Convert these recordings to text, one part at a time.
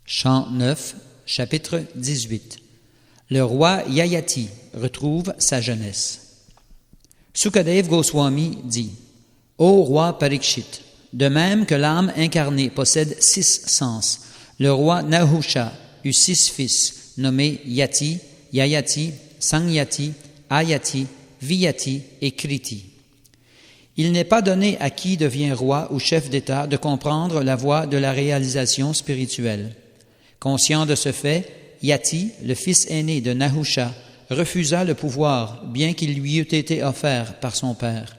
Chant 9, chapitre 18. Le roi Yayati retrouve sa jeunesse. Sukadev Goswami dit: Ô roi Parikshit, de même que l'âme incarnée possède 6 sens, le roi Nahusha eut 6 fils, nommés Yati, Yayati, Sangyati, Ayati, Viyati et Kriti. Il n'est pas donné à qui devient roi ou chef d'État de comprendre la voie de la réalisation spirituelle. Conscient de ce fait, Yati, le fils aîné de Nahusha, refusa le pouvoir, bien qu'il lui eût été offert par son père.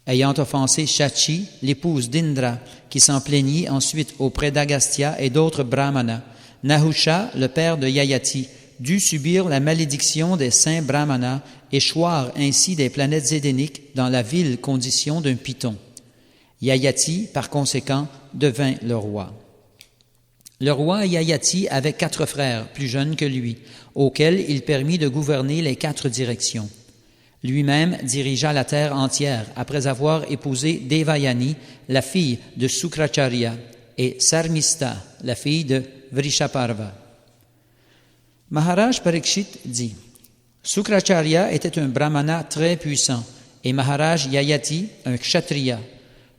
Ayant offensé Shachi, l'épouse d'Indra, qui s'en plaignit ensuite auprès d'Agastya et d'autres brahmanas, Nahusha, le père de Yayati, dut subir la malédiction des saints brahmanas et choir ainsi des planètes édéniques dans la vile condition d'un python. Yayati, par conséquent, devint le roi. Le roi Yayati avait 4 frères plus jeunes que lui, auxquels il permit de gouverner les 4 directions. Lui-même dirigea la terre entière après avoir épousé Devayani, la fille de Sukracharya, et Sarmista, la fille de Vrishaparva. Maharaj Parikshit dit: Sukracharya était un brahmana très puissant et Maharaj Yayati un kshatriya.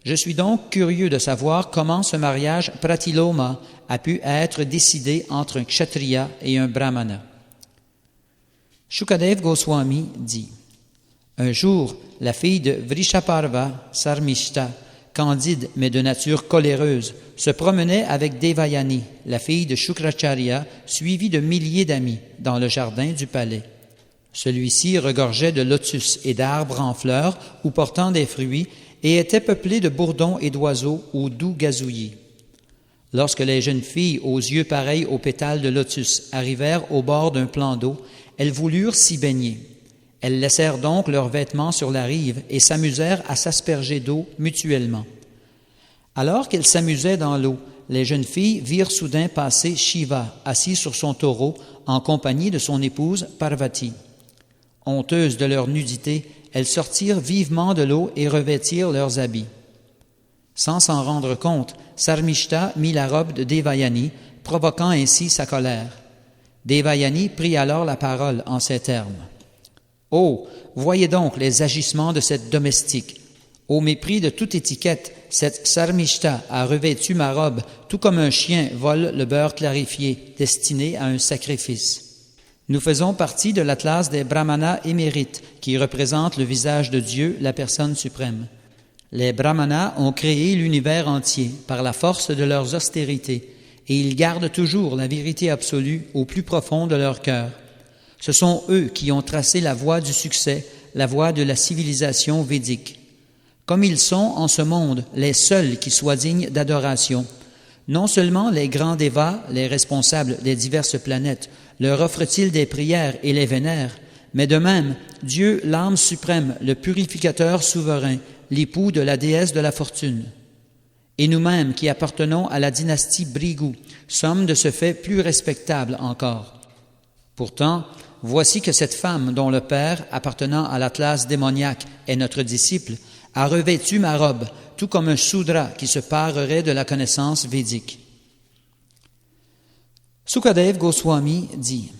Je suis donc curieux de savoir comment ce mariage pratiloma a pu être décidé entre un kshatriya et un brahmana. Shukadev Goswami dit: Un jour, la fille de Vrishaparva, Sarmishta, candide mais de nature coléreuse, se promenait avec Devayani, la fille de Shukracharya, suivie de milliers d'amis, dans le jardin du palais. Celui-ci regorgeait de lotus et d'arbres en fleurs ou portant des fruits et était peuplé de bourdons et d'oiseaux au doux gazouillis. Lorsque les jeunes filles aux yeux pareils aux pétales de lotus arrivèrent au bord d'un plan d'eau, elles voulurent s'y baigner. Elles laissèrent donc leurs vêtements sur la rive et s'amusèrent à s'asperger d'eau mutuellement. Alors qu'elles s'amusaient dans l'eau, les jeunes filles virent soudain passer Shiva, assis sur son taureau, en compagnie de son épouse Parvati. Honteuses de leur nudité, elles sortirent vivement de l'eau et revêtirent leurs habits. Sans s'en rendre compte, Sarmishta mit la robe de Devayani, provoquant ainsi sa colère. Devayani prit alors la parole en ces termes: « Oh, voyez donc les agissements de cette domestique. Au mépris de toute étiquette, cette Sarmishta a revêtu ma robe, tout comme un chien vole le beurre clarifié, destiné à un sacrifice. Nous faisons partie de l'Atlas des Brahmanas émérites, qui représentent le visage de Dieu, la personne suprême. Les Brahmanas ont créé l'univers entier par la force de leurs austérités, et ils gardent toujours la vérité absolue au plus profond de leur cœur. Ce sont eux qui ont tracé la voie du succès, la voie de la civilisation védique. Comme ils sont en ce monde les seuls qui soient dignes d'adoration, non seulement les grands dévas, les responsables des diverses planètes, leur offrent-ils des prières et les vénèrent, mais de même, Dieu, l'âme suprême, le purificateur souverain, l'époux de la déesse de la fortune. Et nous-mêmes, qui appartenons à la dynastie Bhrigu, sommes de ce fait plus respectables encore. Pourtant, voici que cette femme, dont le père, appartenant à l'Atlas démoniaque, est notre disciple, a revêtu ma robe, tout comme un Shudra qui se parerait de la connaissance védique. Sukadev Goswami dit: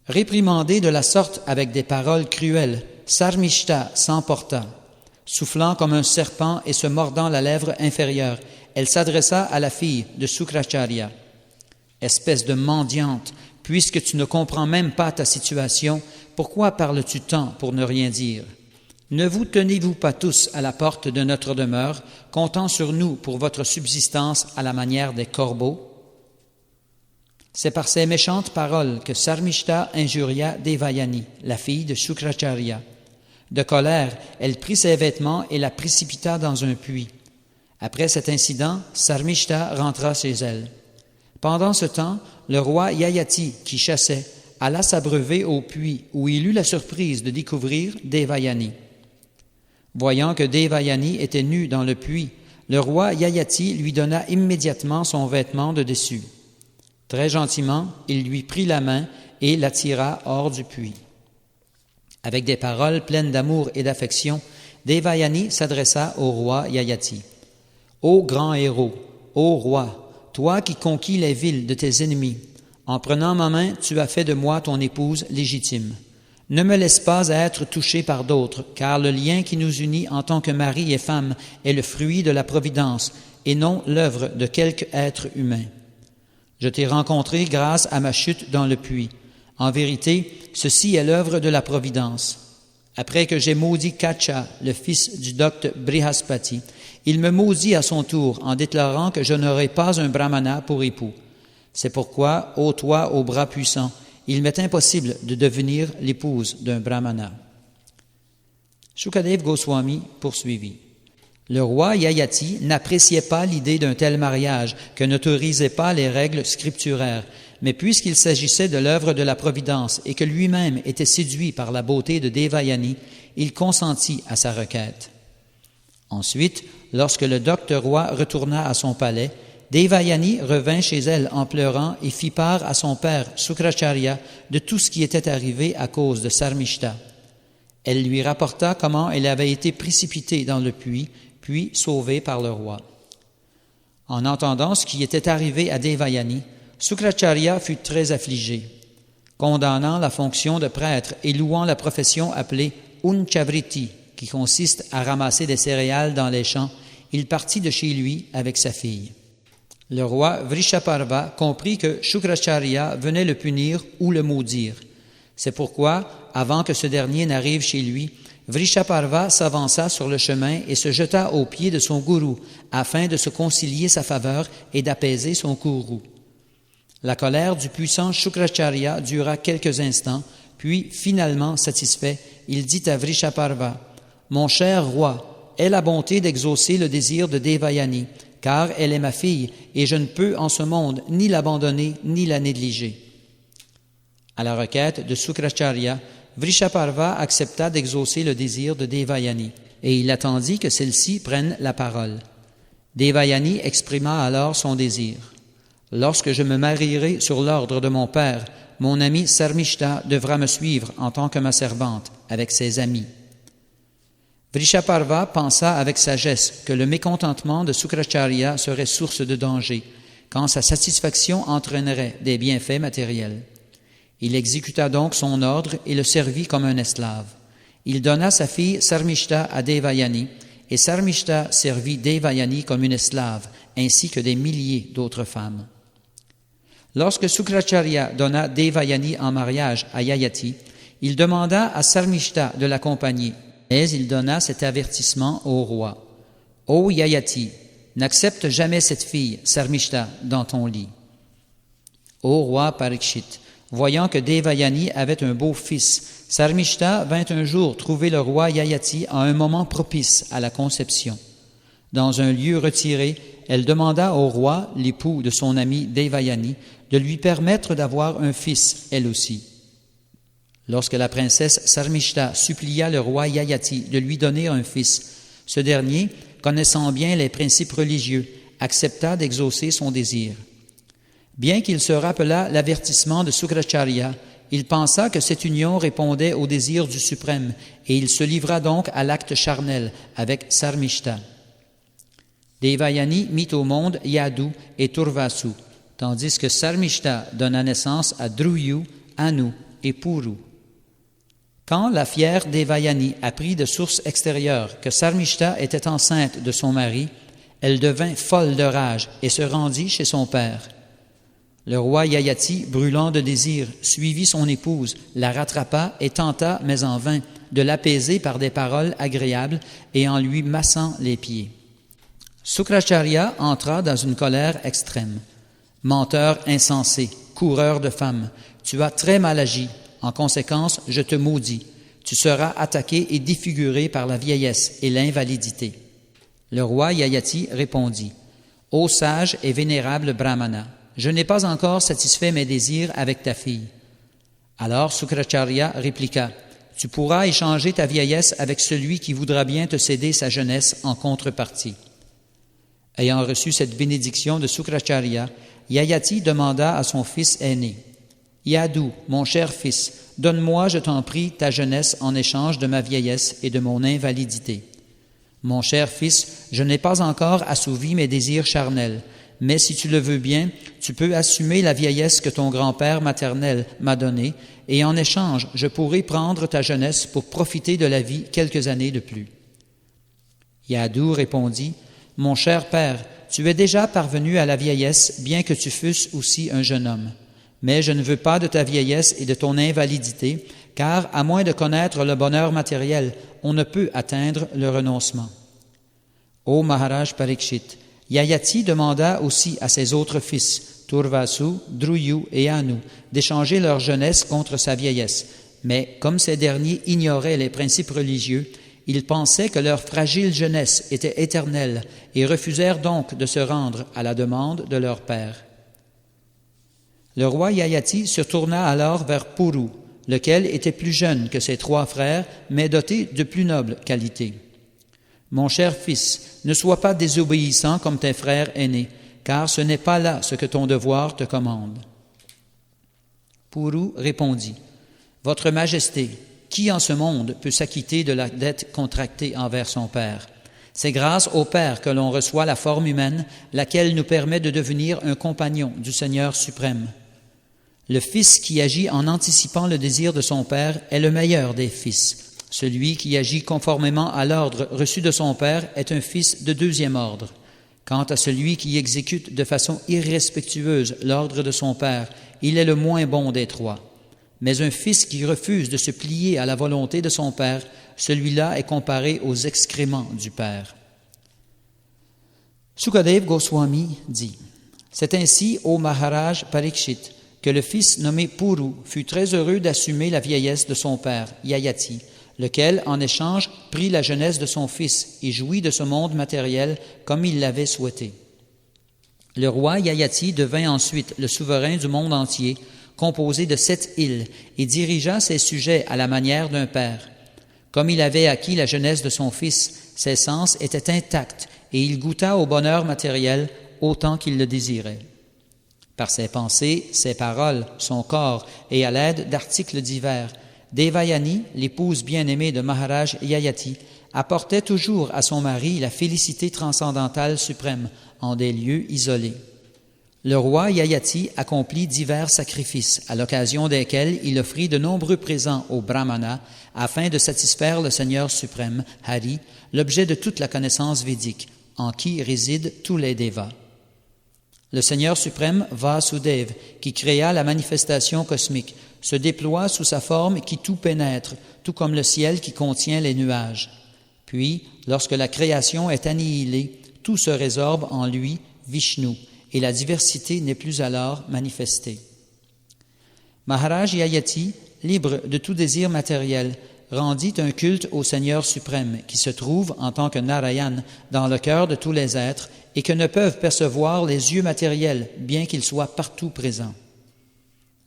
Réprimandée de la sorte avec des paroles cruelles, Sarmishta s'emporta. Soufflant comme un serpent et se mordant la lèvre inférieure, elle s'adressa à la fille de Sukracharya. Espèce de mendiante, puisque tu ne comprends même pas ta situation, pourquoi parles-tu tant pour ne rien dire? Ne vous tenez-vous pas tous à la porte de notre demeure, comptant sur nous pour votre subsistance à la manière des corbeaux? C'est par ces méchantes paroles que Sarmishta injuria Devayani, la fille de Shukracharya. De colère, elle prit ses vêtements et la précipita dans un puits. Après cet incident, Sarmishta rentra chez elle. Pendant ce temps, le roi Yayati, qui chassait, alla s'abreuver au puits où il eut la surprise de découvrir Devayani. Voyant que Devayani était nue dans le puits, le roi Yayati lui donna immédiatement son vêtement de dessus. Très gentiment, il lui prit la main et l'attira hors du puits. Avec des paroles pleines d'amour et d'affection, Devayani s'adressa au roi Yayati. « Ô grand héros, ô roi, toi qui conquis les villes de tes ennemis, en prenant ma main, tu as fait de moi ton épouse légitime. Ne me laisse pas être touché par d'autres, car le lien qui nous unit en tant que mari et femme est le fruit de la providence et non l'œuvre de quelque être humain. Je t'ai rencontré grâce à ma chute dans le puits. En vérité, ceci est l'œuvre de la providence. Après que j'ai maudit Kacha, le fils du docte Brihaspati, il me maudit à son tour en déclarant que je n'aurai pas un brahmana pour époux. C'est pourquoi, ô toi, ô bras puissant, il m'est impossible de devenir l'épouse d'un brahmana. Shukadev Goswami poursuivit. Le roi Yayati n'appréciait pas l'idée d'un tel mariage que n'autorisaient pas les règles scripturaires, mais puisqu'il s'agissait de l'œuvre de la Providence et que lui-même était séduit par la beauté de Devayani, il consentit à sa requête. Ensuite, lorsque le docte roi retourna à son palais, Devayani revint chez elle en pleurant et fit part à son père Sukracharya de tout ce qui était arrivé à cause de Sarmishta. Elle lui rapporta comment elle avait été précipitée dans le puits, puis sauvée par le roi. En entendant ce qui était arrivé à Devayani, Sukracharya fut très affligé. Condamnant la fonction de prêtre et louant la profession appelée Unchavriti, qui consiste à ramasser des céréales dans les champs, il partit de chez lui avec sa fille. Le roi Vrishaparva comprit que Shukracharya venait le punir ou le maudire. C'est pourquoi, avant que ce dernier n'arrive chez lui, Vrishaparva s'avança sur le chemin et se jeta aux pieds de son gourou afin de se concilier sa faveur et d'apaiser son courroux. La colère du puissant Shukracharya dura quelques instants, puis, finalement satisfait, il dit à Vrishaparva, « Mon cher roi, aie la bonté d'exaucer le désir de Devayani, car elle est ma fille, et je ne peux en ce monde ni l'abandonner ni la négliger. » À la requête de Sukracharya, Vrishaparva accepta d'exaucer le désir de Devayani, et il attendit que celle-ci prenne la parole. Devayani exprima alors son désir. « Lorsque je me marierai sur l'ordre de mon père, mon ami Sarmishta devra me suivre en tant que ma servante, avec ses amis. » Vrishaparva pensa avec sagesse que le mécontentement de Sukracharya serait source de danger, quand sa satisfaction entraînerait des bienfaits matériels. Il exécuta donc son ordre et le servit comme un esclave. Il donna sa fille Sarmishta à Devayani, et Sarmishta servit Devayani comme une esclave, ainsi que des milliers d'autres femmes. Lorsque Sukracharya donna Devayani en mariage à Yayati, il demanda à Sarmishta de l'accompagner, mais il donna cet avertissement au roi. « Ô Yayati, n'accepte jamais cette fille, Sarmishta, dans ton lit. » Ô roi Parikshit, voyant que Devayani avait un beau fils, Sarmishta vint un jour trouver le roi Yayati à un moment propice à la conception. Dans un lieu retiré, elle demanda au roi, l'époux de son ami Devayani, de lui permettre d'avoir un fils, elle aussi. Lorsque la princesse Sarmishta supplia le roi Yayati de lui donner un fils, ce dernier, connaissant bien les principes religieux, accepta d'exaucer son désir. Bien qu'il se rappelât l'avertissement de Sukracharya, il pensa que cette union répondait au désir du suprême et il se livra donc à l'acte charnel avec Sarmishta. Devayani mit au monde Yadu et Turvasu, tandis que Sarmishta donna naissance à Druyu, Anu et Puru. Quand la fière Devayani apprit de source extérieure que Sarmishta était enceinte de son mari, elle devint folle de rage et se rendit chez son père. Le roi Yayati, brûlant de désir, suivit son épouse, la rattrapa et tenta, mais en vain, de l'apaiser par des paroles agréables et en lui massant les pieds. Sukracharya entra dans une colère extrême. « Menteur insensé, coureur de femmes, tu as très mal agi. En conséquence, je te maudis. Tu seras attaqué et défiguré par la vieillesse et l'invalidité. » Le roi Yayati répondit, « Ô sage et vénérable Brahmana, je n'ai pas encore satisfait mes désirs avec ta fille. » Alors Sukracharya répliqua, « Tu pourras échanger ta vieillesse avec celui qui voudra bien te céder sa jeunesse en contrepartie. » Ayant reçu cette bénédiction de Sukracharya, Yayati demanda à son fils aîné, « Yadu, mon cher fils, donne-moi, je t'en prie, ta jeunesse en échange de ma vieillesse et de mon invalidité. Mon cher fils, je n'ai pas encore assouvi mes désirs charnels, Mais si tu le veux bien, tu peux assumer la vieillesse que ton grand-père maternel m'a donnée, et en échange, je pourrai prendre ta jeunesse pour profiter de la vie quelques années de plus. » Yahadou répondit, « Mon cher père, tu es déjà parvenu à la vieillesse, bien que tu fusses aussi un jeune homme. Mais je ne veux pas de ta vieillesse et de ton invalidité, car, à moins de connaître le bonheur matériel, on ne peut atteindre le renoncement. » Ô Maharaj Parikshit, Yayati demanda aussi à ses autres fils, Turvasu, Druyu et Anu, d'échanger leur jeunesse contre sa vieillesse. Mais comme ces derniers ignoraient les principes religieux, ils pensaient que leur fragile jeunesse était éternelle et refusèrent donc de se rendre à la demande de leur père. Le roi Yayati se tourna alors vers Puru, lequel était plus jeune que ses 3 frères, mais doté de plus nobles qualités. « Mon cher fils, ne sois pas désobéissant comme tes frères aînés, car ce n'est pas là ce que ton devoir te commande. » Puru répondit, « Votre Majesté, qui en ce monde peut s'acquitter de la dette contractée envers son père? C'est grâce au Père que l'on reçoit la forme humaine, laquelle nous permet de devenir un compagnon du Seigneur suprême. Le fils qui agit en anticipant le désir de son père est le meilleur des fils. Celui qui agit conformément à l'ordre reçu de son père est un fils de 2e ordre. Quant à celui qui exécute de façon irrespectueuse l'ordre de son père, il est le moins bon des 3. Mais un fils qui refuse de se plier à la volonté de son père, celui-là est comparé aux excréments du père. » Sukadev Goswami dit, « C'est ainsi, ô Maharaj Parikshit, que le fils nommé Puru fut très heureux d'assumer la vieillesse de son père, Yayati, lequel, en échange, prit la jeunesse de son fils et jouit de ce monde matériel comme il l'avait souhaité. Le roi Yayati devint ensuite le souverain du monde entier, composé de 7 îles, et dirigea ses sujets à la manière d'un père. Comme il avait acquis la jeunesse de son fils, ses sens étaient intacts et il goûta au bonheur matériel autant qu'il le désirait. Par ses pensées, ses paroles, son corps et à l'aide d'articles divers, Devayani, l'épouse bien-aimée de Maharaj Yayati, apportait toujours à son mari la félicité transcendantale suprême en des lieux isolés. Le roi Yayati accomplit divers sacrifices, à l'occasion desquels il offrit de nombreux présents aux brahmanas afin de satisfaire le Seigneur suprême, Hari, l'objet de toute la connaissance védique, en qui résident tous les devas. Le Seigneur suprême, Vasudev, qui créa la manifestation cosmique, se déploie sous sa forme qui tout pénètre, tout comme le ciel qui contient les nuages. Puis, lorsque la création est annihilée, tout se résorbe en lui, Vishnu, et la diversité n'est plus alors manifestée. Maharaj Yayati, libre de tout désir matériel, rendit un culte au Seigneur suprême, qui se trouve, en tant que Narayan, dans le cœur de tous les êtres, et que ne peuvent percevoir les yeux matériels, bien qu'ils soient partout présents.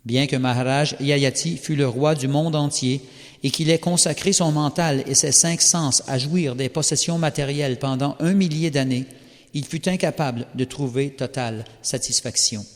Bien que Maharaj Yayati fût le roi du monde entier et qu'il ait consacré son mental et ses 5 sens à jouir des possessions matérielles pendant 1 millier d'années, il fut incapable de trouver totale satisfaction.